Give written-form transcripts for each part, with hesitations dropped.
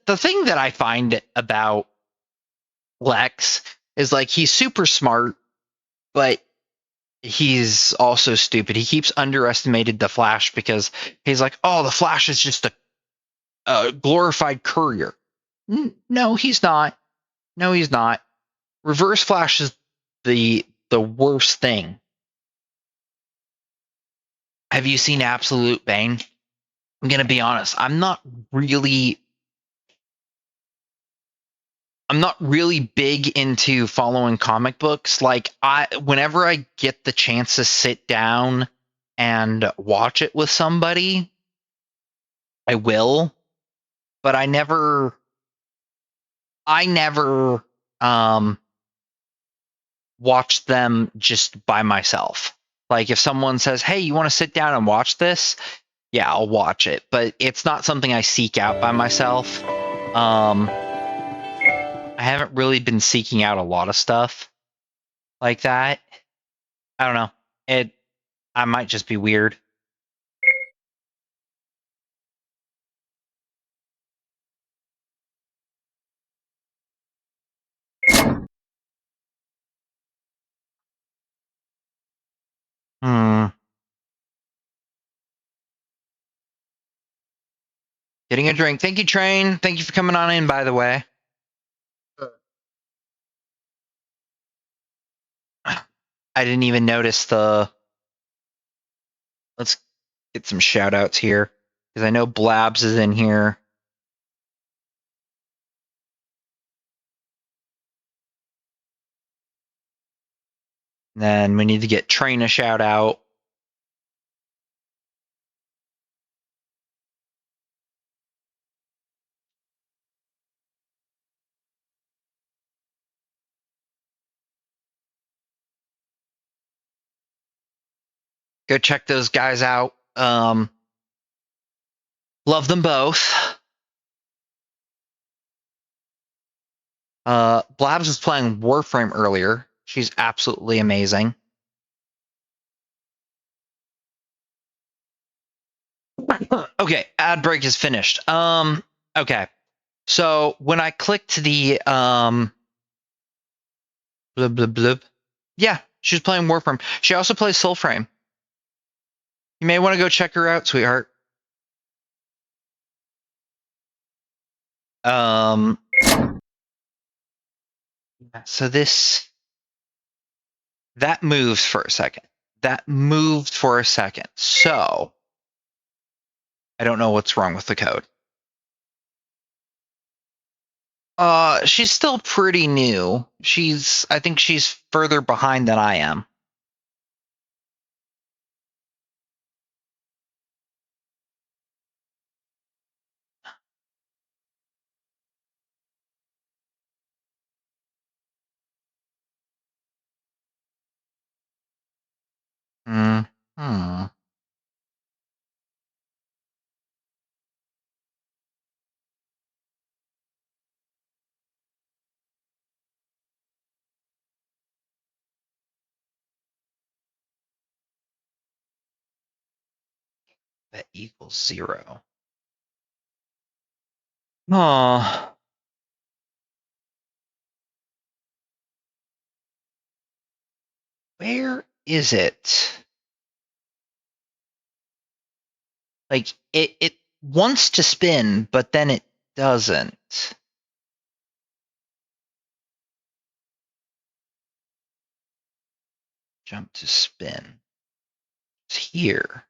the thing that I find about Lex is like he's super smart, but he's also stupid. He keeps underestimated the Flash because he's like, oh, the Flash is just a glorified courier. No, he's not. No, he's not. Reverse Flash is the worst thing. Have you seen Absolute Bane? I'm gonna be honest. I'm not really big into following comic books. Like whenever I get the chance to sit down and watch it with somebody, I will. But I never um watch them just by myself. Like if someone says, "Hey, you want to sit down and watch this?" Yeah, I'll watch it, but it's not something I seek out by myself. I haven't really been seeking out a lot of stuff like that. I don't know. I might just be weird. Hmm. Getting a drink. Thank you, Train. Thank you for coming on in, by the way. I didn't even notice the. Let's get some shout outs here. Because I know Blabs is in here. Then we need to get Train a shout out. Go check those guys out. Love them both. Blabs was playing Warframe earlier. She's absolutely amazing. Okay, ad break is finished. Okay. So when I clicked the blub blub blub, yeah, she's playing Warframe. She also plays Soulframe. You may want to go check her out, sweetheart. Um, so that moves for a second. That moved for a second. So I don't know what's wrong with the code. She's still pretty new. I think she's further behind than I am. Hmm. That equals 0. Oh. Where is it? Like it wants to spin, but then it doesn't. Jump to spin. It's here.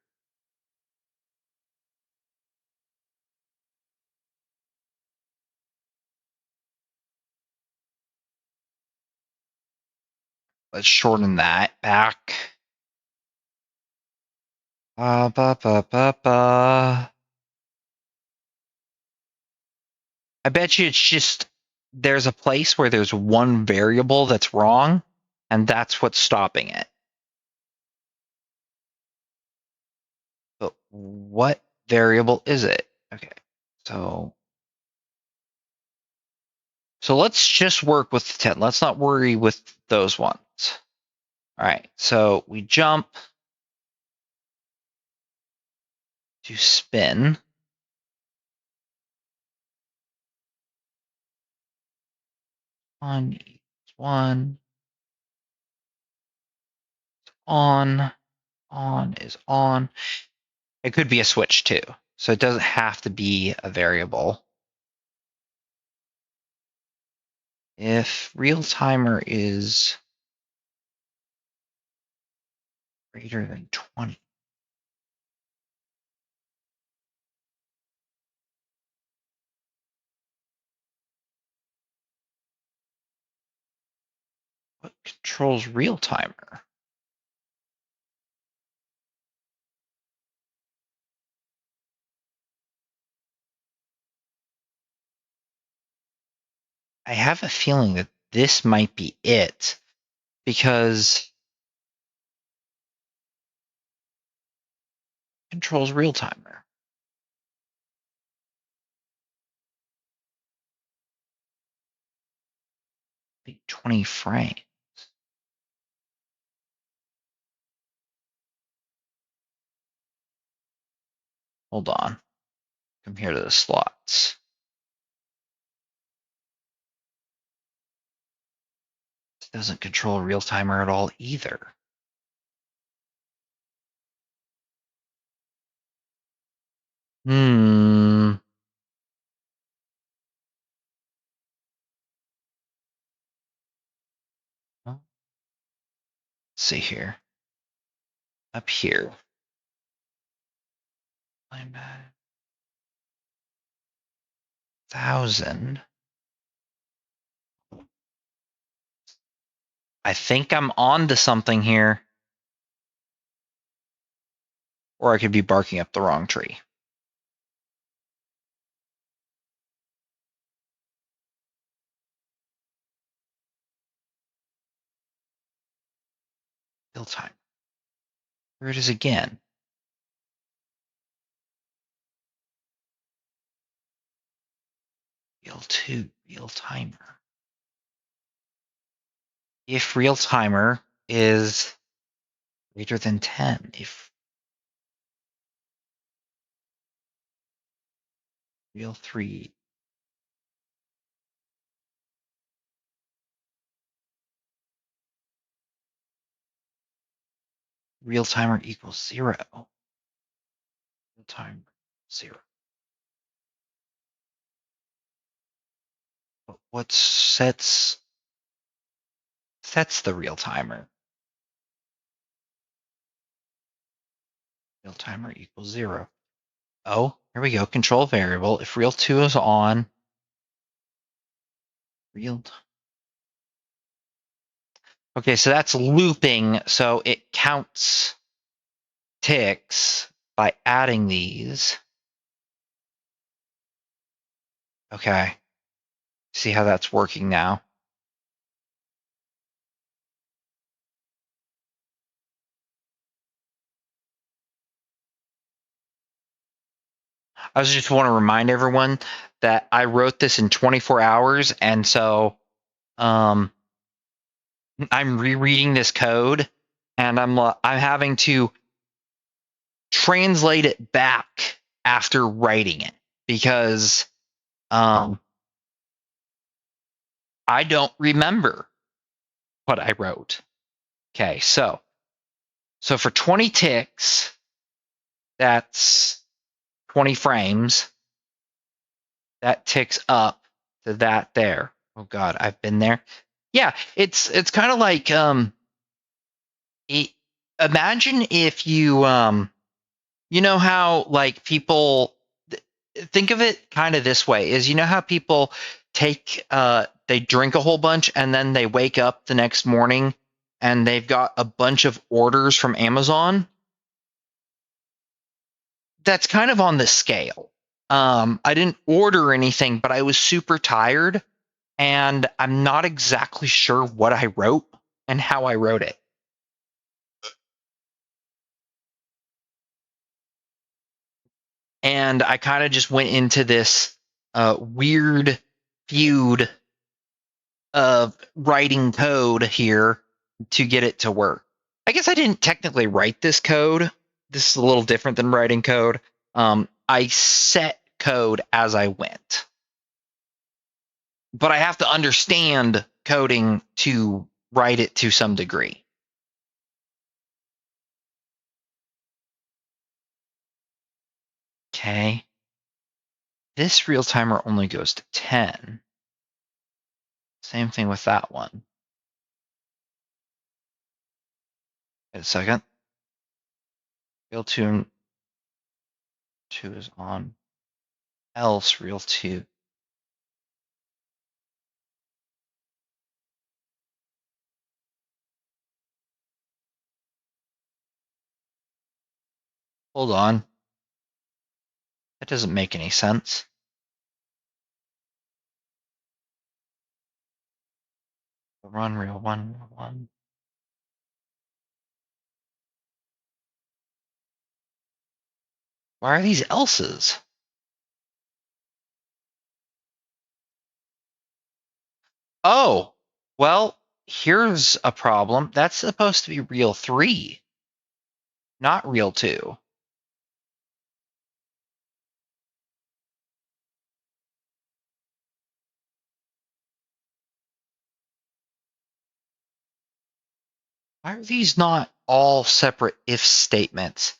Let's shorten that back. Ba, ba, ba, ba, ba. I bet you it's just there's a place where there's one variable that's wrong, and that's what's stopping it. But what variable is it? Okay, so let's just work with the 10. Let's not worry with those ones. All right, so we jump to spin. 1 equals 1. On is on. It could be a switch too, so it doesn't have to be a variable. If real timer is greater than 20, what controls real timer? I have a feeling that this might be it, because controls real timer. 20 frames. Hold on. Come here to the slots. This doesn't control real timer at all either. Hmm. Let's see here. Up here. 1,000. I think I'm on to something here. Or I could be barking up the wrong tree. Real time. Here it is again. Real timer. If real timer is greater than 10, if real 3, real timer equals 0. Real timer 0. But what sets the real timer? Real timer equals 0. Oh, here we go. Control variable. If real 2 is on, real. Okay, so that's looping. So it counts ticks by adding these. Okay. See how that's working now. I just want to remind everyone that I wrote this in 24 hours, and so I'm rereading this code, and I'm having to translate it back after writing it because I don't remember what I wrote. Okay, so for 20 ticks, that's 20 frames. That ticks up to that there. Oh God, I've been there. Yeah, it's kind of like imagine if you you know how like people think of it kind of this way is, you know how people take they drink a whole bunch and then they wake up the next morning and they've got a bunch of orders from Amazon. That's kind of on the scale. I didn't order anything, but I was super tired and I'm not exactly sure what I wrote and how I wrote it. And I kind of just went into this weird feud of writing code here to get it to work. I guess I didn't technically write this code. This is a little different than writing code. I set code as I went. but I have to understand coding to write it to some degree. Okay. This real timer only goes to 10. Same thing with that one. Wait a second. Real 2 is on. Else real 2. Hold on. That doesn't make any sense. Run real 1. Why are these else's? Oh, well, here's a problem. That's supposed to be real 3, not real 2. Why are these not all separate if statements?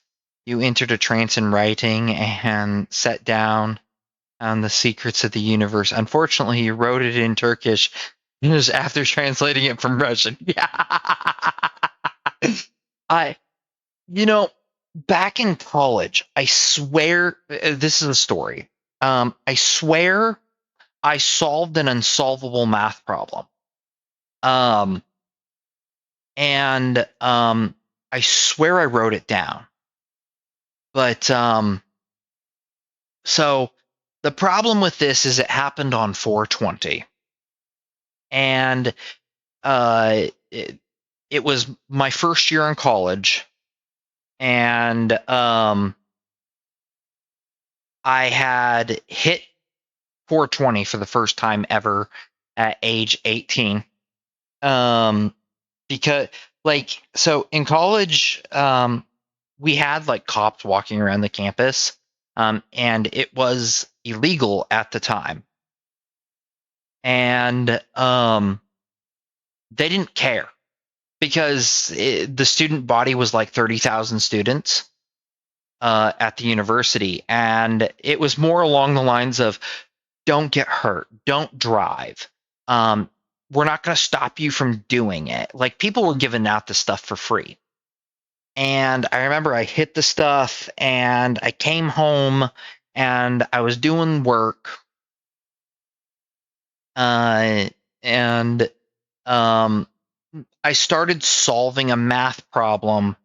You entered a trance in writing and set down on the secrets of the universe. Unfortunately, you wrote it in Turkish just after translating it from Russian. Yeah. I, back in college, I swear, this is a story. I swear I solved an unsolvable math problem. Um, and I swear I wrote it down. But so the problem with this is it happened on 420, and it was my first year in college, and I had hit 420 for the first time ever at age 18. Because so in college, we had like cops walking around the campus, and it was illegal at the time, and they didn't care because the student body was like 30,000 students at the university, and it was more along the lines of don't get hurt, don't drive. We're not going to stop you from doing it. Like people were giving out the stuff for free. And I remember I hit the stuff and I came home and I was doing work. And I started solving a math problem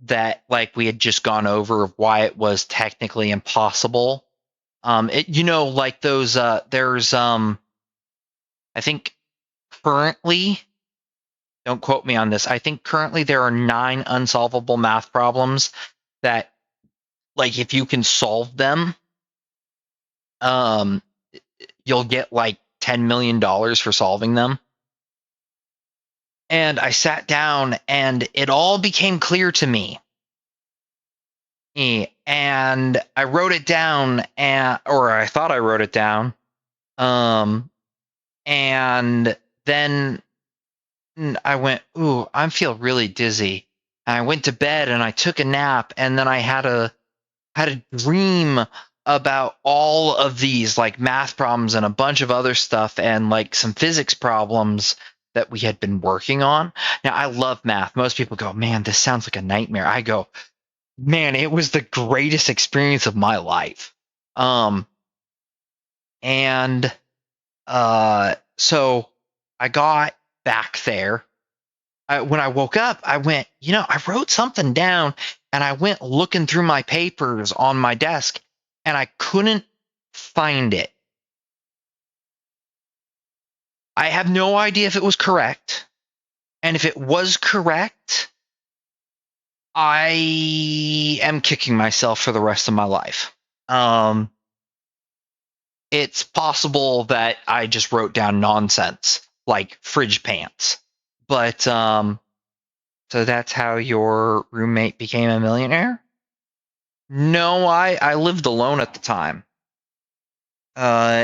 that like we had just gone over of why it was technically impossible. Like those there's I think currently, don't quote me on this, I think currently there are 9 unsolvable math problems that like if you can solve them, um you'll get like $10 million for solving them. And I sat down and it all became clear to me. And I wrote it down, or I thought I wrote it down. And then I went, ooh, I feel really dizzy. And I went to bed and I took a nap, and then I had a dream about all of these like math problems and a bunch of other stuff and like some physics problems that we had been working on. Now I love math. Most people go, man, this sounds like a nightmare. I go, man, it was the greatest experience of my life. And so I got back there. When I woke up, I went, I wrote something down, and I went looking through my papers on my desk and I couldn't find it. I have no idea if it was correct. And if it was correct, I am kicking myself for the rest of my life. It's possible that I just wrote down nonsense like fridge pants. But so that's how your roommate became a millionaire? No, I lived alone at the time.